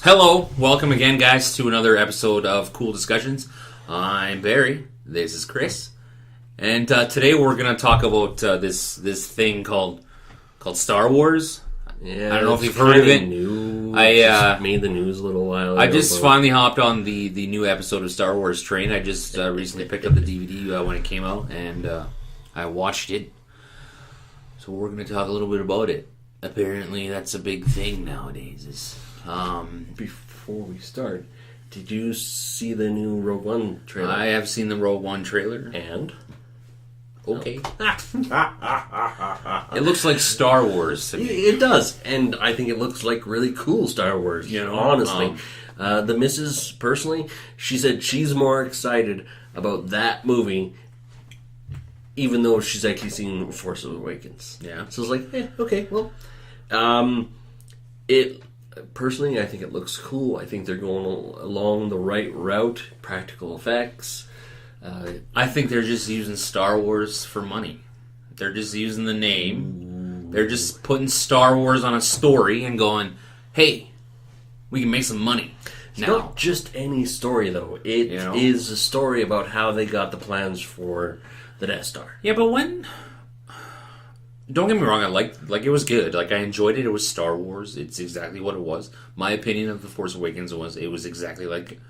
Hello, welcome again, guys, to another episode of Cool Discussions. I'm Barry. This is Chris, and today we're going to talk about this thing called Star Wars. Yeah, I don't know if you've heard of it. New. I made the news a little while ago. I just finally hopped on the new episode of Star Wars train. I just recently picked up the DVD when it came out, and I watched it. So we're going to talk a little bit about it. Apparently, that's a big thing nowadays. Before we start, did you see the new Rogue One trailer? I have seen the Rogue One trailer. And? Okay. It looks like Star Wars to me. It does, and I think it looks like really cool Star Wars, honestly. The missus, personally, she said she's more excited about that movie, even though she's actually seen Force Awakens. Yeah. So it's like, okay, well, personally, I think it looks cool. I think they're going along the right route. Practical effects. I think they're just using Star Wars for money. They're just using the name. They're just putting Star Wars on a story and going, hey, we can make some money. It's not just any story, though. It is a story about how they got the plans for the Death Star. Yeah, but when... Don't get me wrong, I liked, it was good. Like, I enjoyed it. It was Star Wars. It's exactly what it was. My opinion of The Force Awakens was it was exactly like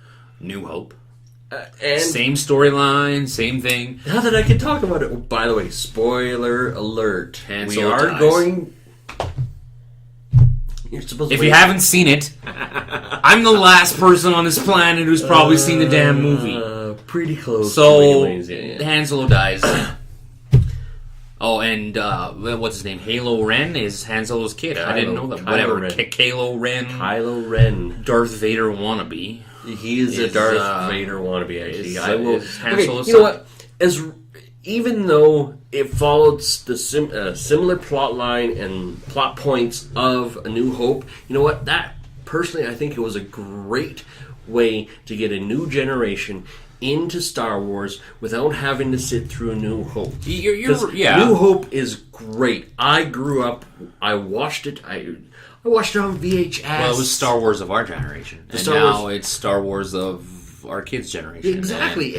New Hope. And same storyline, same thing. Now that I can talk about it, by the way, spoiler alert. Han we Solo are dies. going... You're supposed to If wait. you haven't seen it, I'm the last person on this planet who's probably seen the damn movie. Pretty close. So, yeah. Han Solo dies. Oh, and what's his name? Halo Ren is Han Solo's kid. I didn't know that. Whatever. Kylo Ren. Kylo Ren. Darth Vader wannabe. He is a Darth Vader wannabe, actually. I will. Han Solo's you know what? Even though it followed the similar plot line and plot points of A New Hope, you know what? That, personally, I think it was a great way to get a new generation into Star Wars without having to sit through A New Hope. Yeah. New Hope is great. I grew up, I watched it, I watched it on VHS. Well, it was Star Wars of our generation. And now it's Star Wars of our kids' generation. Exactly,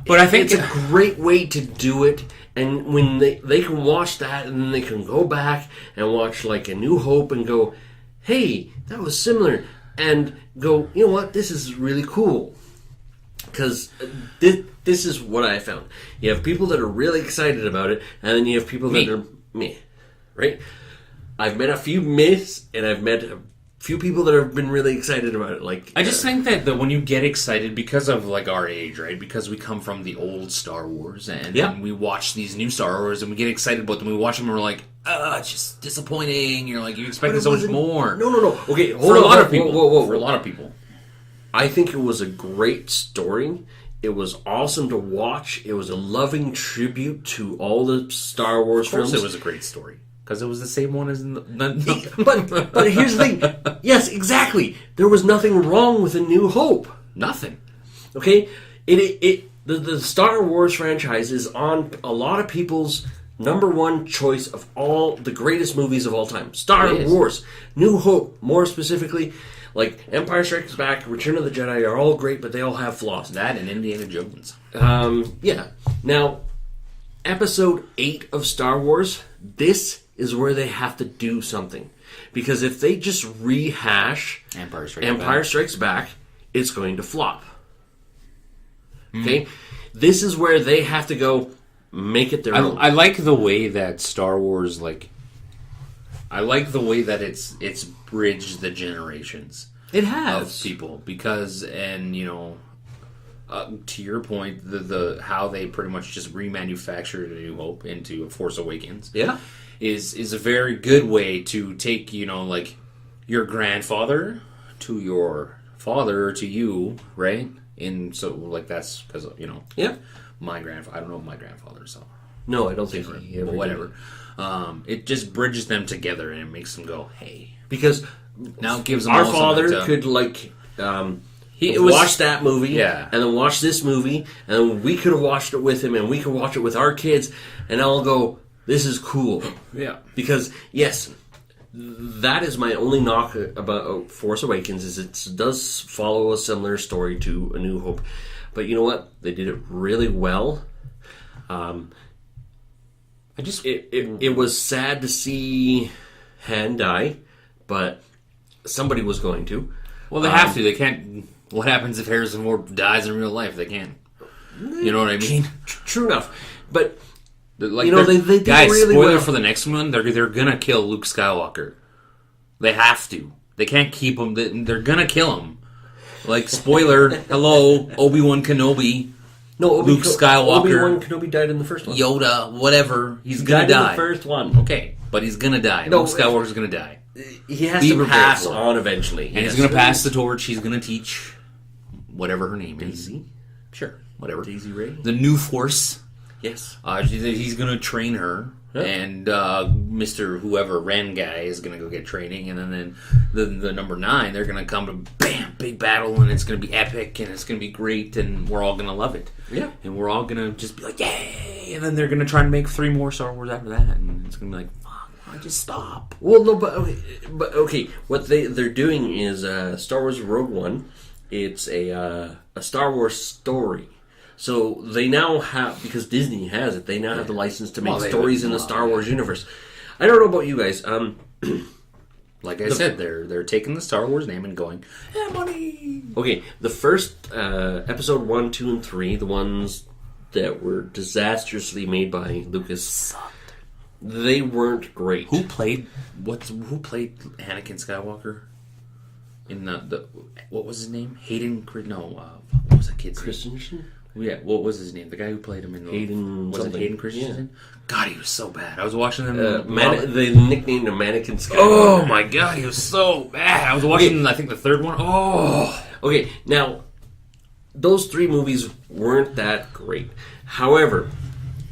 but I think it's a great way to do it, and when they can watch that, and then they can go back and watch like A New Hope and go, hey, that was similar, and go, you know what, this is really cool. Because this is what I found. You have people that are really excited about it, and then you have people that are meh, right? I've met a few myths, and I've met a few people that have been really excited about it. Like, I just think that when you get excited because of like our age, right? Because we come from the old Star Wars, and then we watch these new Star Wars, and we get excited about them. We watch them, and we're like, it's just disappointing. You're like, you expected so much more. No. Okay, for a lot of people. For a lot of people. I think it was a great story. It was awesome to watch. It was a loving tribute to all the Star Wars films. It was a great story. Because it was the same one as... But here's the thing. Yes, exactly. There was nothing wrong with A New Hope. Nothing. Okay? The Star Wars franchise is on a lot of people's number one choice of all the greatest movies of all time. Star Wars. New Hope, more specifically... Like, Empire Strikes Back, Return of the Jedi are all great, but they all have flaws. That and Indiana Jones. Yeah. Now, Episode 8 of Star Wars, this is where they have to do something. Because if they just rehash Empire Strikes Back, it's going to flop. Okay? This is where they have to go make it their own. I like the way that Star Wars, I like the way that it's bridged the generations. It has. Of people. Because, and, to your point, the how they pretty much just remanufactured A New Hope into A Force Awakens. Yeah. Is a very good way to take, your grandfather to your father to you, right? And so, that's because, Yeah. my grandfather, I don't know my grandfather, so. No, I don't think he ever But whatever. did. It just bridges them together and it makes them go, hey. Because now it gives them our all father something could He watched that movie, yeah, and then watch this movie, and then we could have watched it with him, and we could watch it with our kids, and I'll go, this is cool. Yeah. Because, yes, that is my only knock about Force Awakens, is it does follow a similar story to A New Hope. But you know what? They did it really well. It was sad to see Han die, but somebody was going to. Well, they have to. They can't. What happens if Harrison Ford dies in real life? They can't. You know what I mean? True enough. But, like, they did guys, really spoiler well. for the next one, they're gonna kill Luke Skywalker. They have to. They can't keep him. They're gonna kill him. Like, spoiler, hello, Obi-Wan Kenobi. No, Luke Skywalker. Obi-Wan Kenobi died in the first one. Yoda, whatever. He's He gonna died die. in the first one. Okay, but he's gonna die. No, Luke Skywalker's gonna die. He has Be to prepared pass for it. on eventually. And he's gonna pass the torch. He's gonna teach whatever her name is. Daisy? Sure, whatever. Daisy Ray? The new Force. Yes. He's gonna train her. Yeah. And Mr. Whoever Ren guy is gonna go get training, and then the number 9, they're gonna come to bam, big battle, and it's gonna be epic, and it's gonna be great, and we're all gonna love it. Yeah. And we're all gonna just be like, yay! And then they're gonna try and make 3 more Star Wars after that, and it's gonna be like, fuck, why just stop? Well, no, but okay. What they're doing is Star Wars Rogue One. It's a Star Wars story. So they now have, because Disney has it, they now have the license to make stories in the Star Wars universe. I don't know about you guys. Like I said, they're taking the Star Wars name and going, money. Okay, the first episode 1, 2, and 3, the ones that were disastrously made by Lucas, they weren't great. Who played Anakin Skywalker? In the what was his name? What was that kid's name? Christensen? Yeah, what was his name? The guy who played him in the Hayden was it something. Hayden Christensen? God, he was so bad. I was watching him. They nicknamed him Mannequin Skywalker. Oh my God, he was so bad. I was watching, I think, the third one. Oh, Okay, now, those 3 movies weren't that great. However,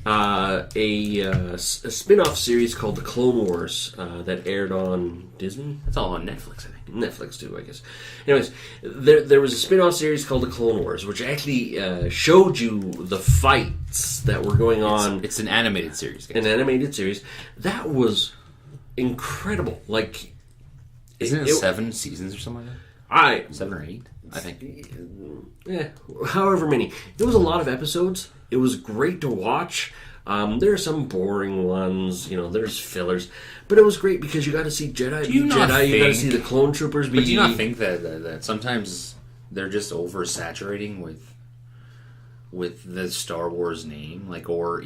a spin-off series called The Clone Wars that aired on Disney? that's all on Netflix, I think. Netflix too, I guess. Anyways, there was a spin-off series called The Clone Wars, which actually showed you the fights that were going on. It's an animated series, guys. An animated series. That was incredible. Like, Isn't it 7 seasons or something like that? 7 or 8, I think. Yeah, however many. It was a lot of episodes. It was great to watch. There are some boring ones, there's fillers. But it was great because you got to see Jedi be Jedi. You got to see the clone troopers be... But do you not think that sometimes they're just oversaturating with the Star Wars name? Like, or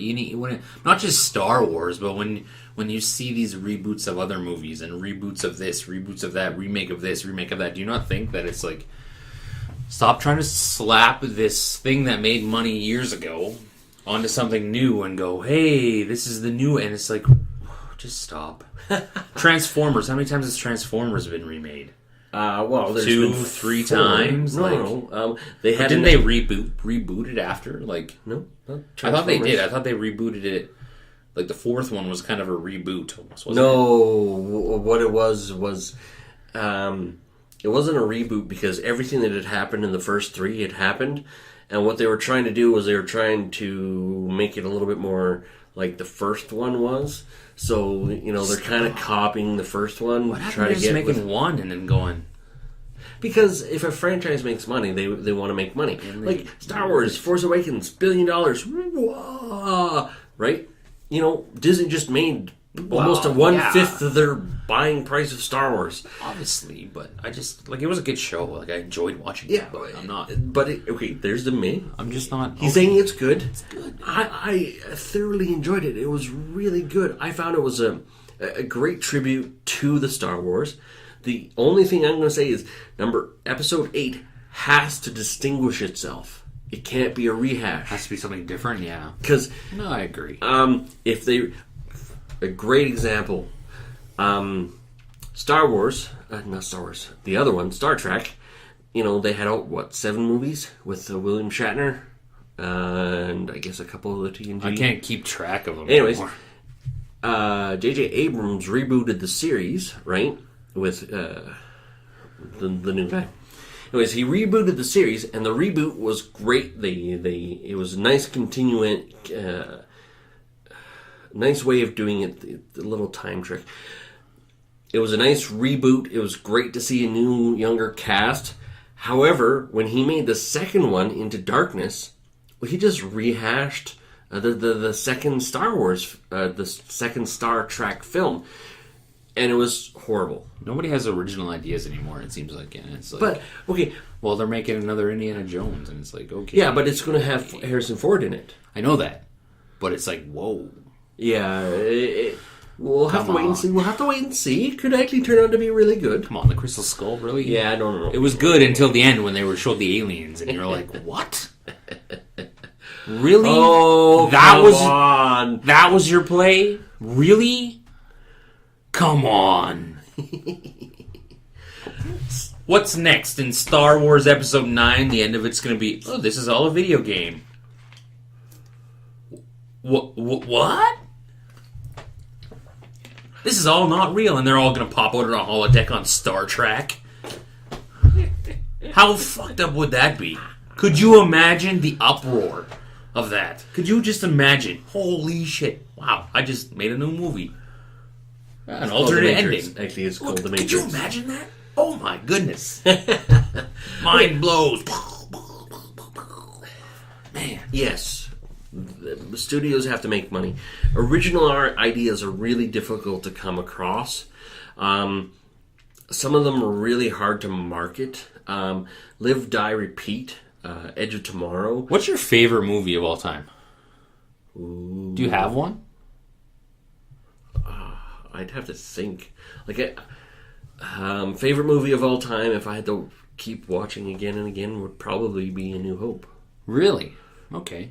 not just Star Wars, but when you see these reboots of other movies and reboots of this, reboots of that, remake of this, remake of that, do you not think that it's like, stop trying to slap this thing that made money years ago onto something new and go, hey, this is the new, and it's like, just stop. Transformers, how many times has Transformers been remade? Well, there's 2, been 3 4. times. No. They had didn't they reboot it after? Like, No, I thought they did. I thought they rebooted it. Like the 4th one was kind of a reboot, almost. Wasn't No, what it was, it wasn't a reboot because everything that had happened in the first 3 had happened, and what they were trying to do was they were trying to make it a little bit more like the first one was. So they're kind of copying the first one. What happened to just making one and then going? Because if a franchise makes money, they want to make money. Like Star Wars, Force Awakens, $1 billion. Whoa, right? Disney just made almost a 1/5 of their buying price of Star Wars. Obviously, but I just it was a good show. Like I enjoyed watching it. But I'm not. But okay, there's the me. I'm just not. He's saying it's good. It's good. I thoroughly enjoyed it. It was really good. I found it was a great tribute to the Star Wars. The only thing I'm going to say is episode 8 has to distinguish itself. It can't be a rehash. Has to be something different. Yeah. Because no, I agree. If they, a great example, Star Wars, not Star Wars, the other one, Star Trek. They had 7 movies with William Shatner, and I guess a couple of the TNG. I can't keep track of them. Anyways, anymore. J.J. Abrams rebooted the series, right, with the new guy. Anyways, he rebooted the series, and the reboot was great. It was a nice continuing, nice way of doing it, the little time trick. It was a nice reboot. It was great to see a new, younger cast. However, when he made the second one, Into Darkness, well, he just rehashed the second Star Wars, the second Star Trek film. And it was horrible. Nobody has original ideas anymore, it seems like. And it's like, But, okay. well, they're making another Indiana Jones, and it's like, okay. Yeah, but it's going to have Harrison Ford in it. I know that. But it's like, whoa. Yeah, we'll have to wait and see. We'll have to wait and see. It could actually turn out to be really good. Come on, the Crystal Skull, really? Yeah, I don't know. It was good until the end when they showed the aliens, and you're like, what? Really? Oh, That was your play? Really? Come on. What's next in Star Wars Episode 9? The end of it's going to be, oh, this is all a video game. What? This is all not real, and they're all going to pop out on a holodeck on Star Trek? How fucked up would that be? Could you imagine the uproar of that? Could you just imagine? Holy shit. Wow, I just made a new movie. An alternate ending. Actually, it's called The Matrix. Could you imagine that? Oh my goodness. Mind blows. Man. Yes. The studios have to make money. Original art ideas are really difficult to come across. Some of them are really hard to market. Live, Die, Repeat. Edge of Tomorrow. What's your favorite movie of all time? Ooh. Do you have one? I'd have to think. Favorite movie of all time, if I had to keep watching again and again, would probably be A New Hope. Really? Okay.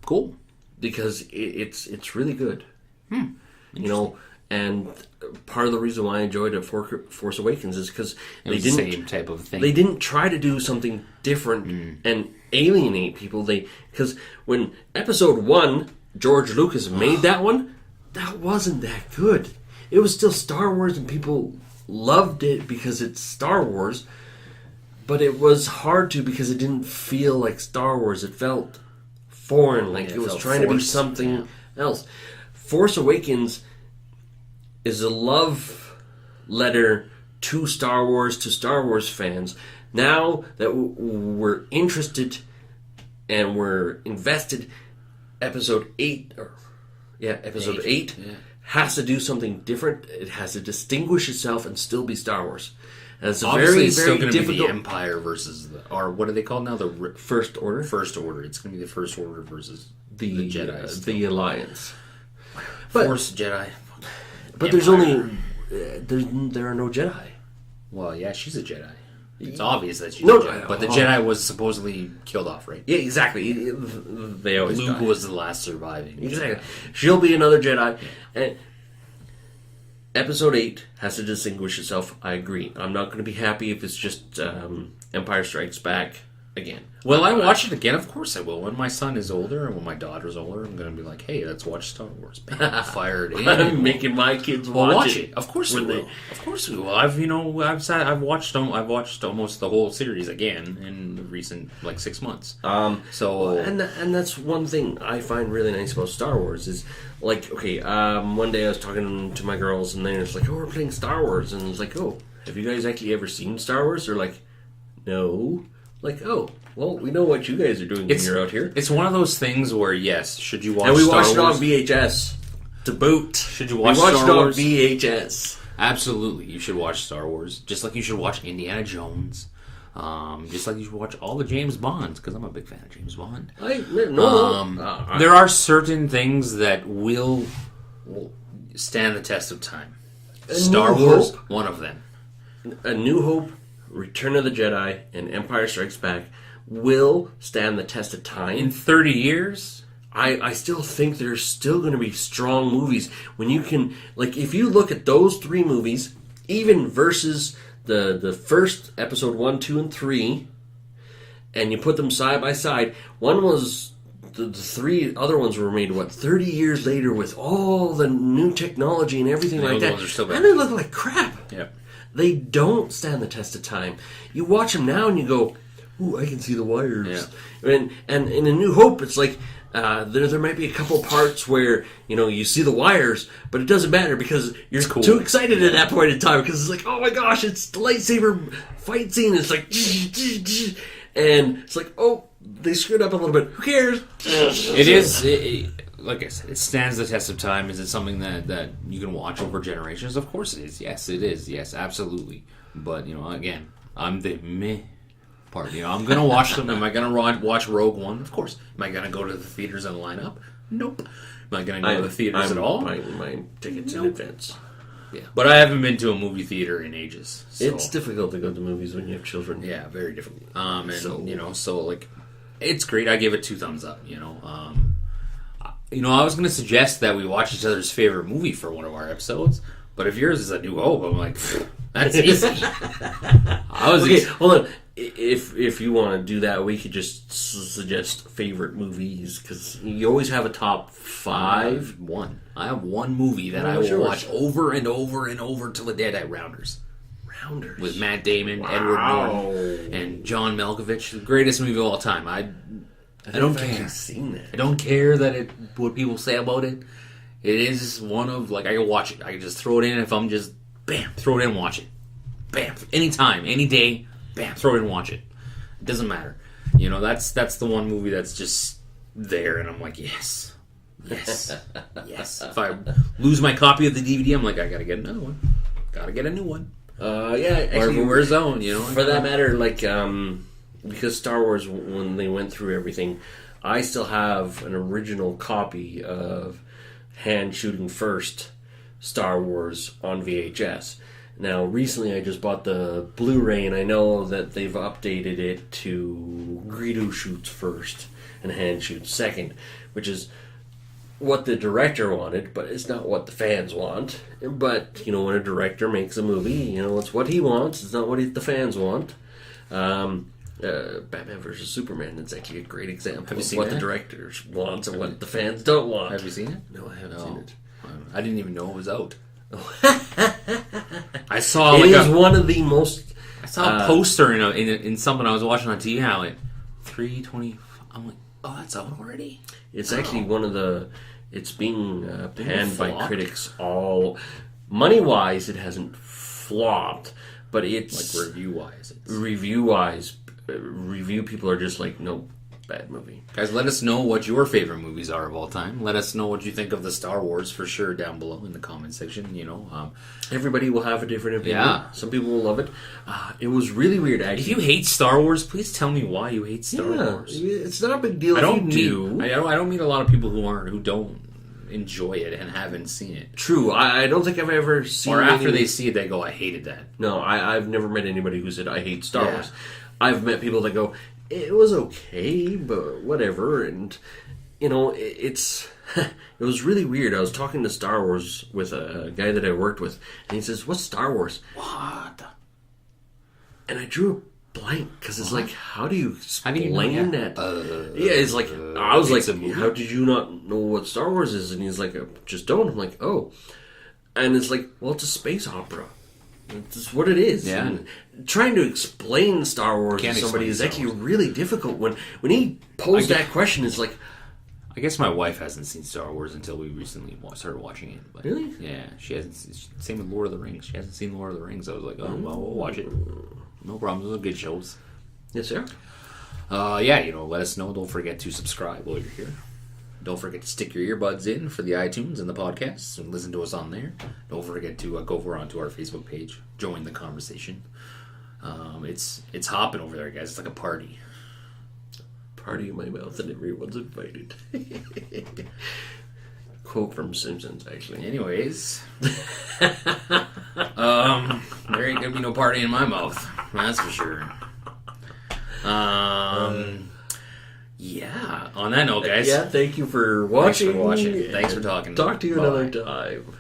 Cool. Because it's really good. You know, and part of the reason why I enjoyed it Force Awakens is because they didn't the same type of thing. They didn't try to do something different and alienate people. Because when Episode 1, George Lucas made that one, that wasn't that good. It was still Star Wars, and people loved it because it's Star Wars. But it was hard to because it didn't feel like Star Wars. It felt foreign, like it was trying to be something else. Force Awakens is a love letter to Star Wars fans. Now that we're interested and we're invested, Episode 8 has to do something different. It has to distinguish itself and still be Star Wars. And it's obviously very, it's very still going to be difficult. the Empire versus or what are they called now? The First Order. First Order. It's going to be the First Order versus the Jedi. The Alliance. Force Jedi. But there's only there are no Jedi. Well, yeah, she's a Jedi. It's obvious that she's No, a Jedi. But the Jedi was supposedly killed off, right? Yeah, exactly. They always Luke die. was the last surviving. Exactly. She'll be another Jedi. And Episode 8 has to distinguish itself. I agree. I'm not going to be happy if it's just Empire Strikes Back again. Well, I watch it again. Of course I will. When my son is older and when my daughter's older, I'm going to be like, hey, let's watch Star Wars. Bam, fire it in. I'm making my kids watch it. Of course we will. Of course we will. I've watched almost the whole series again in the recent 6 months. And that's one thing I find really nice about Star Wars is one day I was talking to my girls and they're just like, oh, we're playing Star Wars, and it's like, oh, have you guys actually ever seen Star Wars? They're like, no. Like, oh, well, we know what you guys are doing when you're out here. It's one of those things where, yes, should you watch And we Star watched Wars? it on VHS to boot. Should you watch We watched Star Wars? it on VHS. Absolutely, you should watch Star Wars. Just like you should watch Indiana Jones. Just like you should watch all the James Bonds, because I'm a big fan of James Bond. There are certain things that will stand the test of time. Star Wars, one of them. A New Hope, Return of the Jedi, and Empire Strikes Back will stand the test of time. In 30 years? I still think there's still going to be strong movies. When you can, if you look at those three movies, even versus the first Episode 1, 2, and 3, and you put them side by side, one was, the three other ones were made, 30 years later with all the new technology and everything like that. And they look like crap. Yeah. They don't stand the test of time. You watch them now and you go, ooh, I can see the wires. Yeah. And in A New Hope, it's like there might be a couple parts where you see the wires, but it doesn't matter because you're cool. too excited at that point in time because it's like, oh my gosh, it's the lightsaber fight scene. It's like, and it's like, oh, they screwed up a little bit. Who cares? It is. Like I said, it stands the test of time. Is it something that you can watch over generations? Of course it is. Yes, it is. Yes, absolutely. But again, I'm the meh part. I'm gonna watch them. Am I gonna watch Rogue One? Of course. Am I gonna go to the theaters and line up? Nope. Am I gonna go to the theaters at all? I'm buying my tickets in advance. Yeah, but I haven't been to a movie theater in ages. So. It's difficult to go to movies when you have children. Yeah, very difficult. So like, it's great. I give it 2 thumbs up. I was going to suggest that we watch each other's favorite movie for one of our episodes, but if yours is A New Hope, I'm like, that's easy. Hold on. If you want to do that, we could just suggest favorite movies because you always have a top 5. I have one movie that I will watch over and over and over till the day I Rounders. With Matt Damon, Edward Norton, and John Malkovich, the greatest movie of all time. I don't care. Seen that. I don't care what people say about it. It is one of I can watch it. I can just throw it in if I'm just throw it in and watch it. Bam, anytime, any day, throw it in and watch it. It doesn't matter. That's the one movie that's just there, and I'm like, yes. If I lose my copy of the DVD, I'm like, I gotta get another one. Gotta get a new one. Actually, or War Zone, For that matter, because Star Wars, when they went through everything, I still have an original copy of Hand Shooting First Star Wars on VHS. Now, recently I just bought the Blu-ray, and I know that they've updated it to Greedo Shoots First and Hand Shoots Second, which is what the director wanted, but it's not what the fans want. But, when a director makes a movie, it's what he wants, it's not what the fans want. Batman vs. Superman is actually a great example of what the director wants and what the fans don't want. Have you seen it? No, I haven't seen it. I didn't even know it was out. I saw it is one of the most. I saw a poster in something I was watching on TV. How 320. I'm like, oh, that's out already. It's actually one of the. It's being panned by critics. All money wise, it hasn't flopped, but it's review wise. Review people are just like, no, bad movie. Guys, let us know what your favorite movies are of all time. Let us know what you think of the Star Wars for sure down below in the comment section. Everybody will have a different opinion. Yeah. Some people will love it. It was really weird, actually. If you hate Star Wars, please tell me why you hate Star Wars. It's not a big deal. I don't meet a lot of people who don't enjoy it and haven't seen it. True. I don't think I've ever seen. Or after they see it, they go, "I hated that." No, I've never met anybody who said I hate Star Wars. I've met people that go, it was okay, but whatever. And, it was really weird. I was talking to Star Wars with a guy that I worked with, and he says, what's Star Wars? What? And I drew a blank, because it's like, how do you explain that? It's like, I was like, how did you not know what Star Wars is? And he's like, I just don't. I'm like, oh. And it's like, well, it's a space opera. It's what it is. Yeah. And trying to explain Star Wars to somebody is actually really difficult. When he posed that question, it's like... I guess my wife hasn't seen Star Wars until we recently started watching it. But really? Yeah. She hasn't. Same with Lord of the Rings. She hasn't seen Lord of the Rings. I was like, oh, well, we'll watch it. No problem. Those are good shows. Yes, sir. Let us know. Don't forget to subscribe while you're here. Don't forget to stick your earbuds in for the iTunes and the podcasts and listen to us on there. Don't forget to go over onto our Facebook page. Join the conversation. It's hopping over there, guys. It's like a party. Party in my mouth and everyone's invited. Quote from Simpsons, actually. Anyways. There ain't gonna be no party in my mouth. That's for sure. Yeah. On that note, guys. Yeah, thank you for watching. Thanks for talking. Talk to you another time.